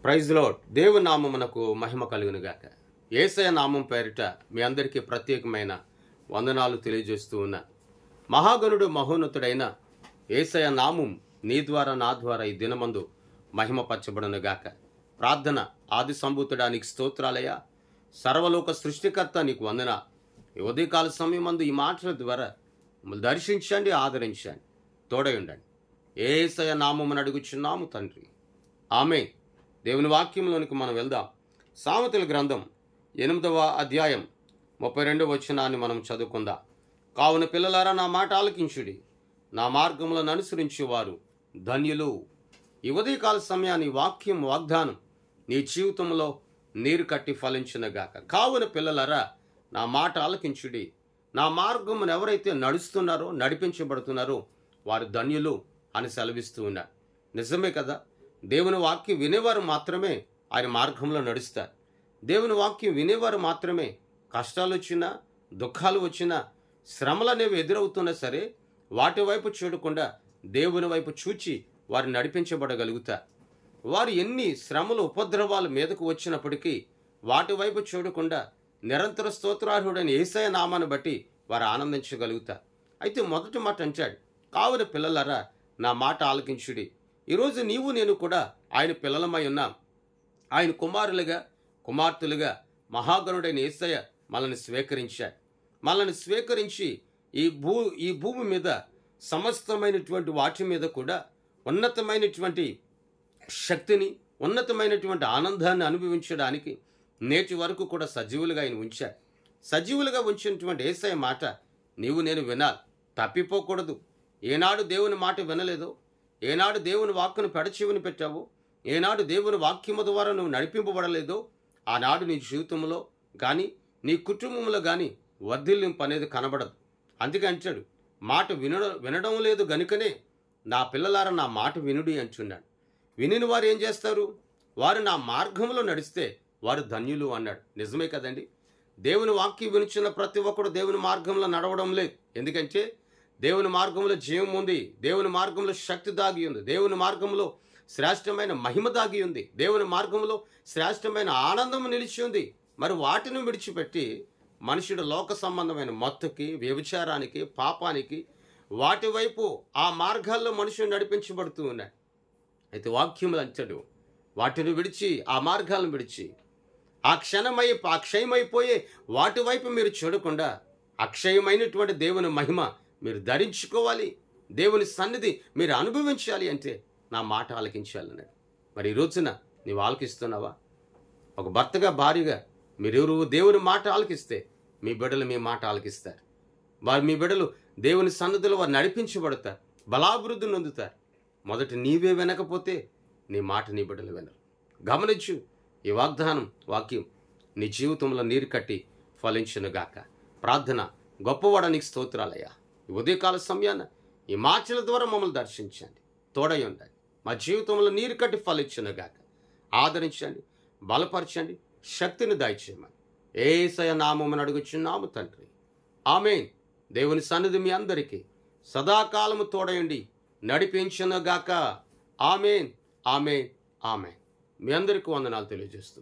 Praise lord. దేవుని నామమునకు మహిమ కలుగును గాక. యేసయ్య నామం పేరిట మీ అందరికీ ప్రత్యేకమైన వందనాలు తెలియజేస్తూ ఉన్నా. మహాగణుడు మహోన్నతుడైన యేసయ్య నామం నీ ద్వారా నా ద్వారా ఈ దినమందు మహిమపరచబడును గాక. ప్రార్థన. ఆది సంభూతుడానికి స్తోత్రాలయ. సర్వలోక సృష్టికర్త నీకు వందన. ఈ ఉదయకాల సమయమందు ఈ మాటల ద్వారా మమ్మల్ని దర్శించండి, ఆదరించండి, తోడై ఉండండి. యేసయ్య నామమును అడుగుచున్నాము తండ్రి, ఆమేన్. దేవుని వాక్యంలోనికి మనం వెళ్దాం. సామెతల గ్రంథం 8వ అధ్యాయం 32వ వచనాన్ని మనం చదువుకుందాం. కావున పిల్లలారా, నా మాట ఆలకించుడి, నా మార్గములను అనుసరించేవారు ధన్యులు. ఈ ఉదయకాల సమయాన్ని వాక్యం వాగ్దానం నీ జీవితంలో నీరు కట్టి ఫలించునుగాక. కావున పిల్లలారా, నా మాట ఆలకించుడి, నా మార్గమును ఎవరైతే నడుస్తున్నారో, నడిపించబడుతున్నారో వారు ధన్యులు అని సెలవిస్తూ ఉన్నారు. నిజమే కదా. దేవుని వాక్యం వినేవారు మాత్రమే ఆయన మార్గంలో నడుస్తారు. దేవుని వాక్యం వినేవారు మాత్రమే కష్టాలు వచ్చినా, దుఃఖాలు వచ్చినా, శ్రమలు అనేవి ఎదురవుతున్నా సరే వాటి వైపు చూడకుండా దేవుని వైపు చూచి వారు నడిపించబడగలుగుతారు. వారు ఎన్ని శ్రమలు ఉపద్రవాలు మీదకు వచ్చినప్పటికీ వాటి వైపు చూడకుండా నిరంతర స్తోత్రార్హుడైన యేసయ్య నామాన్ని బట్టి వారు ఆనందించగలుగుతారు. అయితే మొదటి మాట అంటాడు, కావున పిల్లలారా, నా మాట ఆలకించుడి. ఈరోజు నీవు నేను కూడా ఆయన పిల్లలమై ఉన్నాం. ఆయన కుమారులుగా, కుమార్తెలుగా మహాగణుడైన యేసయ్య మనల్ని స్వీకరించాడు. మనల్ని స్వీకరించి ఈ భూమి మీద సమస్తమైనటువంటి వాటి మీద కూడా ఉన్నతమైనటువంటి శక్తిని, ఉన్నతమైనటువంటి ఆనందాన్ని అనుభవించడానికి నేటి వరకు కూడా సజీవులుగా ఆయన ఉంచాడు. సజీవులుగా ఉంచినటువంటి యేసయ్య మాట నీవు నేను వినాలి, తప్పిపోకూడదు. ఏనాడు దేవుని మాట వినలేదో, ఏనాడు దేవుని వాక్కును పెడచెవిని పెట్టావో, ఏనాడు దేవుని వాక్యము ద్వారా నువ్వు నడిపింపబడలేదో ఆనాడు నీ జీవితంలో కానీ నీ కుటుంబంలో కానీ వర్ధిల్లింపు అనేది కనబడదు. అందుకే అంటాడు, మాట వినడం లేదు గనుకనే నా పిల్లలారా నా మాట వినుడి అంటున్నాడు. వినిన వారు ఏం చేస్తారు? వారు నా మార్గంలో నడిస్తే వారు ధన్యులు అన్నాడు. నిజమే కదండి. దేవుని వాక్యం వినుచున్న ప్రతి ఒక్కడు దేవుని మార్గంలో నడవడం లేదు. ఎందుకంటే దేవుని మార్గంలో జీవం ఉంది, దేవుని మార్గంలో శక్తి దాగి ఉంది, దేవుని మార్గంలో శ్రేష్టమైన మహిమ దాగి ఉంది, దేవుని మార్గంలో శ్రేష్టమైన ఆనందం నిలిచి ఉంది. మరి వాటిని విడిచిపెట్టి మనుషుడు లోక సంబంధమైన మత్తుకి, వ్యభిచారానికి, పాపానికి, వాటి వైపు ఆ మార్గాల్లో మనుషుడు నడిపించబడుతూ ఉన్నాడు. అయితే వాక్యములు అంటాడు, వాటిని విడిచి, ఆ మార్గాలను విడిచి అక్షయమైపోయే వాటి వైపు మీరు చూడకుండా అక్షయమైనటువంటి దేవుని మహిమ మీరు ధరించుకోవాలి, దేవుని సన్నిధి మీరు అనుభవించాలి అంటే నా మాట ఆలకించాలన్నాడు. మరి ఈ రోజున నీవు ఆలకిస్తున్నావా? ఒక భర్తగా, భార్యగా మీరెవరు దేవుని మాట ఆలకిస్తే మీ బిడ్డలు మీ మాట ఆలకిస్తారు. మీ బిడ్డలు దేవుని సన్నిధిలో వారు నడిపించబడతారు, బలాభివృద్ధి నొందుతారు. మొదట నీవే వినకపోతే నీ మాట నీ బిడ్డలు వినరు. గమనించు, ఈ వాక్యం నీ జీవితంలో నీరు కట్టి ఫలించునుగాక. ప్రార్థన. గొప్పవాడానికి స్తోత్రాలయ్యా. ఈ ఉదయకాల సమయాన ఈ మాటల ద్వారా మమ్మల్ని దర్శించండి, తోడై ఉండండి. మా జీవితంలో నీరు కట్టి ఫలించునుగాక. ఆదరించండి, బలపరచండి, శక్తిని దయచేయమని యేసయ్య నామమున అడుగుచున్నాము తండ్రి, ఆమేన్. దేవుని సన్నిధి మీ అందరికీ సదాకాలము తోడయండి, నడిపించునుగాక. ఆమేన్, ఆమేన్, ఆమేన్. మీ అందరికీ వందనాలు తెలియజేస్తూ